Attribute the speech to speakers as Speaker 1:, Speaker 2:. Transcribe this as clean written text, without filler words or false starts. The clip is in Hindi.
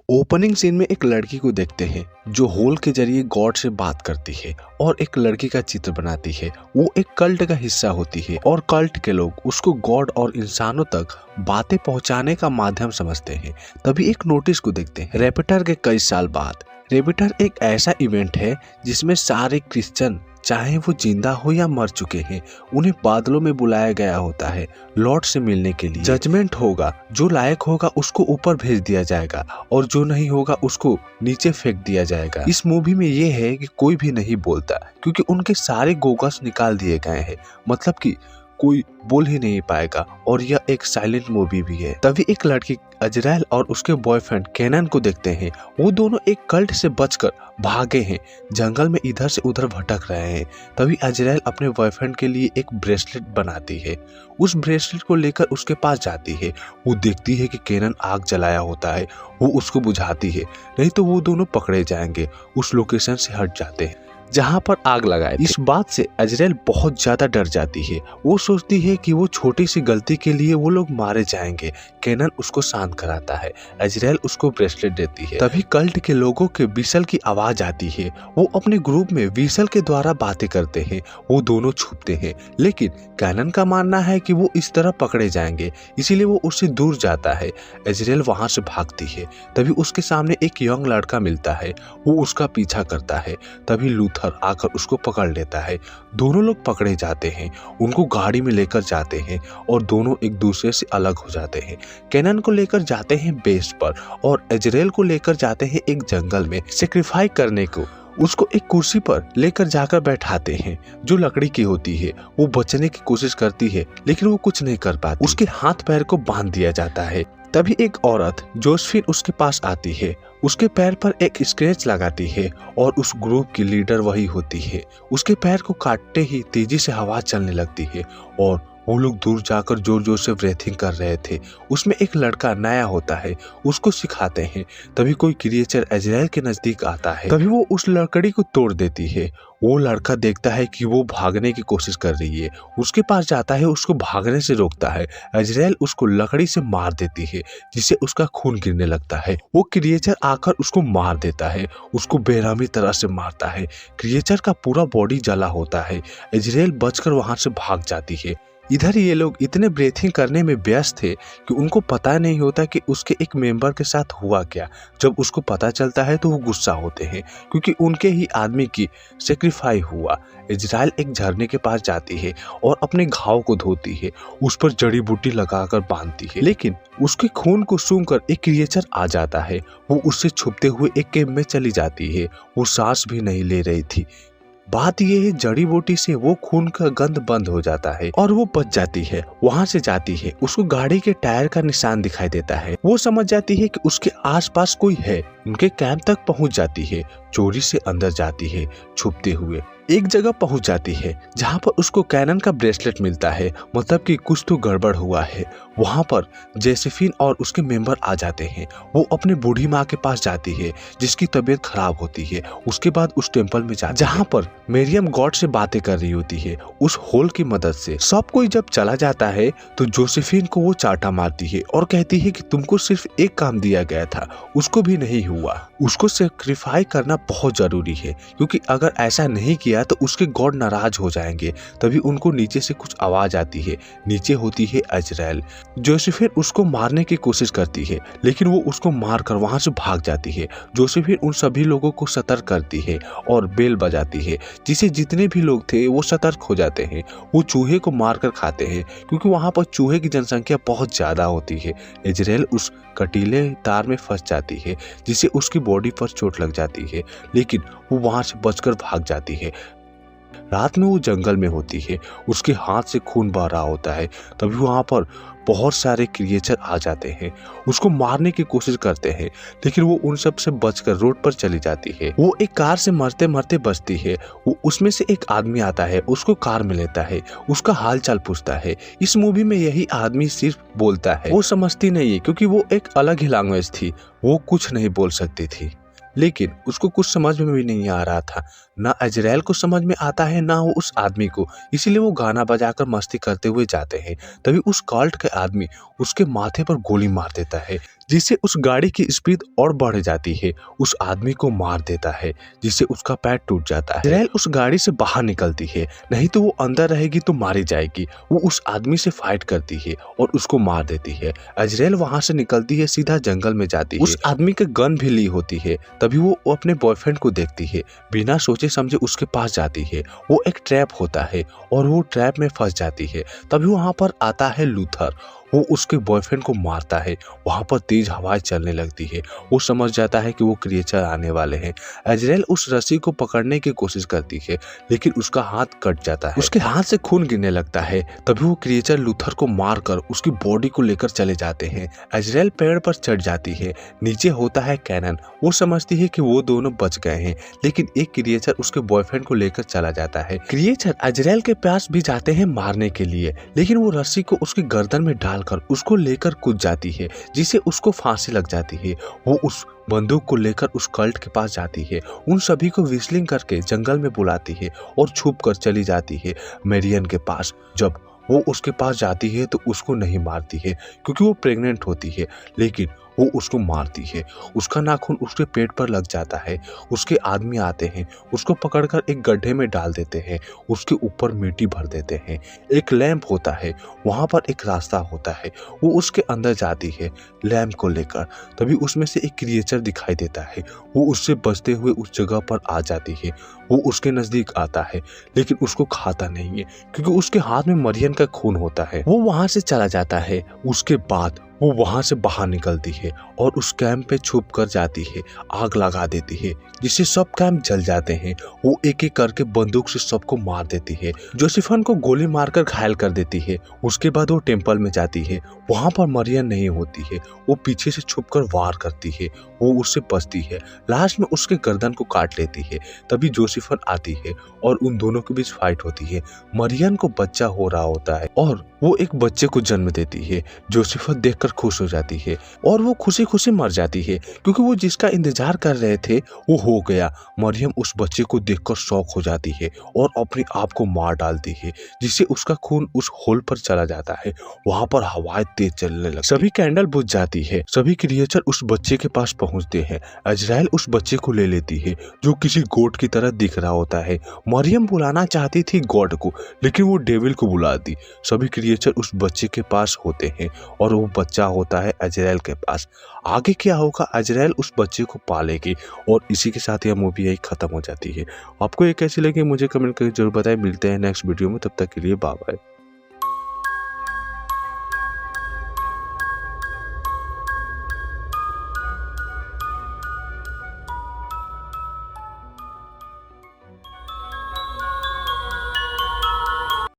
Speaker 1: ओपनिंग सीन में एक लड़की को देखते हैं जो होल के जरिए गॉड से बात करती है और एक लड़की का चित्र बनाती है। वो एक कल्ट का हिस्सा होती है और कल्ट के लोग उसको गॉड और इंसानों तक बातें पहुंचाने का माध्यम समझते हैं। तभी एक नोटिस को देखते हैं रेपिटर के कई साल बाद। रेपिटर एक ऐसा इवेंट है जिसमें सारे क्रिश्चियन, चाहे वो जिंदा हो या मर चुके हैं, उन्हें बादलों में बुलाया गया होता है लॉर्ड से मिलने के लिए। जजमेंट होगा, जो लायक होगा उसको ऊपर भेज दिया जाएगा और जो नहीं होगा उसको नीचे फेंक दिया जाएगा। इस मूवी में ये है कि कोई भी नहीं बोलता क्योंकि उनके सारे गोगल्स निकाल दिए गए हैं, मतलब कि कोई बोल ही नहीं पाएगा और यह एक साइलेंट मूवी भी है। तभी एक लड़की अजराइल और उसके बॉयफ्रेंड केनन को देखते हैं। वो दोनों एक कल्ट से बचकर भागे हैं, जंगल में इधर से उधर भटक रहे हैं। तभी अजराइल अपने बॉयफ्रेंड के लिए एक ब्रेसलेट बनाती है। उस ब्रेसलेट को लेकर उसके पास जाती है। वो देखती है कि केनन आग जलाया होता है। वो उसको बुझाती है, नहीं तो वो दोनों पकड़े जाएंगे। उस लोकेशन से हट जाते हैं जहां पर आग लगाए। इस बात से अजराइल बहुत ज्यादा डर जाती है। वो सोचती है कि वो छोटी सी गलती के लिए वो लोग मारे जाएंगे। केनन उसको शांत कराता है। अजराइल उसको ब्रेसलेट देती है। तभी कल्ट के लोगों के विसल की आवाज आती है। वो अपने ग्रुप में विसल के द्वारा बातें करते हैं। वो दोनों छुपते हैं, लेकिन केनन का मानना है कि वो इस तरह पकड़े जाएंगे, इसीलिए वो उससे दूर जाता है। अजराइल वहां से भागती है। तभी उसके सामने एक यंग लड़का मिलता है। वो उसका पीछा करता है। तभी लूथर आकर उसको पकड़ लेता है। दोनों लोग पकड़े जाते हैं, उनको गाड़ी में लेकर जाते हैं और दोनों एक दूसरे से अलग हो जाते हैं। केनन को लेकर जाते हैं बेस पर और अजराइल को लेकर जाते हैं एक जंगल में सेक्रीफाई करने को। उसको एक कुर्सी पर लेकर जाकर बैठाते हैं जो लकड़ी की होती है। वो बचने की कोशिश करती है लेकिन वो कुछ नहीं कर पाती। उसके हाथ पैर को बांध दिया जाता है। तभी एक औरत जोसेफिन उसके पास आती है। उसके पैर पर एक स्क्रैच लगाती है और उस ग्रुप की लीडर वही होती है। उसके पैर को काटते ही तेजी से हवा चलने लगती है और वो लोग दूर जाकर जोर जोर से ब्रीथिंग कर रहे थे। उसमें एक लड़का नया होता है, उसको सिखाते हैं। तभी कोई क्रिएचर अजराइल के नजदीक आता है। तभी वो उस लकड़ी को तोड़ देती है। वो लड़का देखता है कि वो भागने की कोशिश कर रही है, उसके पास जाता है, उसको भागने से रोकता है। अजराइल उसको लकड़ी से मार देती है जिससे उसका खून गिरने लगता है। वो क्रिएचर आकर उसको मार देता है, उसको बेरहमी तरह से मारता है। क्रिएचर का पूरा बॉडी जला होता है। अजराइल बचकर वहां से भाग जाती है। इधर ये लोग इतने ब्रीथिंग करने में व्यस्त थे कि उनको पता नहीं होता कि उसके एक मेंबर के साथ हुआ क्या। जब उसको पता चलता है तो वो गुस्सा होते हैं क्योंकि उनके ही आदमी की सेक्रीफाई हुआ। इजराइल एक झरने के पास जाती है और अपने घाव को धोती है, उस पर जड़ी बूटी लगाकर बांधती है, लेकिन उसके खून को सूंघकर एक क्रिएचर आ जाता है। वो उससे छुपते हुए एक केव में चली जाती है। वो सांस भी नहीं ले रही थी। बात यह है, जड़ी बूटी से वो खून का गंध बंद हो जाता है और वो बच जाती है। वहां से जाती है, उसको गाड़ी के टायर का निशान दिखाई देता है। वो समझ जाती है कि उसके आसपास कोई है। उनके कैंप तक पहुंच जाती है, चोरी से अंदर जाती है छुपते हुए। एक जगह पहुंच जाती है जहां पर उसको कैनन का ब्रेसलेट मिलता है, मतलब कि कुछ तो गड़बड़ हुआ है। वहां पर जोसेफिन और उसके मेंबर आ जाते हैं। वो अपने बूढ़ी माँ के पास जाती है जिसकी तबीयत खराब होती है। उसके बाद उस टेम्पल में जाती है जहां पर मरियम गॉड से बातें कर रही होती है उस होल की मदद से। सब कोई जब चला जाता है तो जोसेफिन को वो चाटा मारती है और कहती है कि तुमको सिर्फ एक काम दिया गया था, उसको भी नहीं हुआ। उसको सेक्रीफाई करना बहुत जरूरी है क्योंकि अगर ऐसा नहीं किया तो उसके गॉड नाराज हो जाएंगे। तभी उनको नीचे से कुछ आवाज आती है। नीचे होती है अजराइल। जोसेफिन उसको मारने की कोशिश करती है लेकिन वो उसको मारकर वहां से भाग जाती है। जोसेफिन उन सभी लोगों को सतर्क करती है और बेल बजाती है, जिसे जितने भी लोग थे वो सतर्क हो जाते हैं। वो चूहे को मारकर खाते हैं क्योंकि वहां पर चूहे की जनसंख्या बहुत ज्यादा होती है। अजराइल उस कटीले तार में फंस जाती है जिससे उसकी बॉडी पर चोट लग जाती है, लेकिन वो वहां से बचकर भाग जाती है। रात में वो जंगल में होती है, उसके हाथ से खून बह रहा होता है। तभी वहां पर बहुत सारे क्रिएचर आ जाते हैं, उसको मारने की कोशिश करते हैं, लेकिन वो उन सब से बचकर रोड पर चली जाती है। वो एक कार से मरते मरते बचती है। वो उसमें से एक आदमी आता है, उसको कार में लेता है, उसका हाल चाल पूछता है। इस मूवी में यही आदमी सिर्फ बोलता है। वो समझती नहीं है क्योंकि वो एक अलग ही लैंग्वेज थी, वो कुछ नहीं बोल सकती थी। लेकिन उसको कुछ समझ में भी नहीं आ रहा था। ना अजराइल को समझ में आता है ना वो उस आदमी को, इसीलिए वो गाना बजाकर मस्ती करते हुए जाते हैं। तभी उस कल्ट के आदमी उसके माथे पर गोली मार देता है जिससे उस गाड़ी की स्पीड और बढ़ जाती है। उस आदमी को मार देता है जिससे उसका पैर टूट जाता है। अजराइल उस गाड़ी से बाहर निकलती है, नहीं तो वो अंदर रहेगी तो मारी जाएगी। वो उस आदमी से फाइट करती है और उसको मार देती है। अजराइल वहां से निकलती है, सीधा जंगल में जाती है। उस आदमी के गन भी ली होती है। तभी वो अपने बॉयफ्रेंड को देखती है, बिना सोचे समझे उसके पास जाती है। वो एक ट्रैप होता है और वो ट्रैप में फंस जाती है। तभी वहां पर आता है लूथर। वो उसके बॉयफ्रेंड को मारता है। वहां पर तेज हवाएं चलने लगती है। वो समझ जाता है कि वो क्रिएचर आने वाले हैं। अजराइल उस रस्सी को पकड़ने की कोशिश करती है, लेकिन उसका हाथ कट जाता है। उसके हाथ से खून गिरने लगता है। तभी वो क्रिएचर लूथर को मारकर उसकी बॉडी को लेकर चले जाते हैं। अजराइल पेड़ पर चढ़ जाती है। नीचे होता है कैनन। वो समझती है कि वो दोनों बच गए हैं, लेकिन एक क्रिएचर उसके बॉयफ्रेंड को लेकर चला जाता है। क्रिएचर अजराइल के पास भी जाते हैं मारने के लिए, लेकिन वो रस्सी को उसकी गर्दन में डालकर उसको लेकर कूद जाती है, जिससे उसको फांसी लग जाती है। वो उस बंदूक को लेकर उस कल्ट के पास जाती है। उन सभी को विस्लिंग करके जंगल में बुलाती है और छुप कर चली जाती है मेरियन के पास। जब वो उसके पास जाती है तो उसको नहीं मारती है, क्योंकि वो प्रेग्नेंट होती है, लेकिन वो उसको मारती है। उसका नाखून उसके पेट पर लग जाता है। उसके आदमी आते हैं, उसको पकड़कर एक गड्ढे में डाल देते हैं। उसके ऊपर मिट्टी भर देते हैं। एक लैंप होता है, वहां पर एक रास्ता होता है। वो उसके अंदर जाती है लैंप को लेकर। तभी उसमें से एक क्रिएचर दिखाई देता है। वो उससे बचते हुए उस जगह पर आ जाती है। वो उसके नजदीक आता है, लेकिन उसको खाता नहीं है, क्योंकि उसके हाथ में मरियन का खून होता है। वो वहां से चला जाता है। उसके बाद वो वहां से बाहर निकलती है और उस कैंप पे छुप कर जाती है। आग लगा देती है, जिससे सब कैंप जल जाते हैं। वो एक एक करके बंदूक से सबको मार देती है। जोसेफन को गोली मारकर घायल कर देती है। उसके बाद वो टेम्पल में जाती है। वहां पर मरियन नहीं होती है। वो पीछे से छुपकर वार करती है। वो उससे बचती है। लास्ट में उसके गर्दन को काट लेती है। तभी जोसेफन आती है और उन दोनों के बीच फाइट होती है। मरियन को बच्चा हो रहा होता है और वो एक बच्चे को जन्म देती है। जोसेफन देखकर खुश हो जाती है और वो खुशी खुशी मर जाती है, क्योंकि वो जिसका इंतजार कर रहे थे वो हो गया। मरियम उस बच्चे को देखकर शॉक हो जाती है और अपने आप को मार डालती है, जिससे उसका खून उस होल पर चला जाता है। वहां पर हवाएं तेज चलने लगती। सभी कैंडल बुझ जाती है। सभी क्रिएचर उस बच्चे के पास पहुंचते हैं। अजराइल उस बच्चे को ले लेती है, जो किसी गोट की तरह दिख रहा होता है। मरियम बुलाना चाहती थी गॉड को, लेकिन वो डेविल को बुला दी। सभी क्रिएचर उस बच्चे के पास होते हैं और वो बच्चा होता है अजराइल के पास। आगे क्या होगा, अजराइल उस बच्चे को पालेगी और इसी के साथ यह मूवी यही खत्म हो जाती है। आपको ये कैसी लगी मुझे कमेंट करके जरूर बताएं। मिलते हैं नेक्स्ट वीडियो में, तब तक के लिए बाय बाय।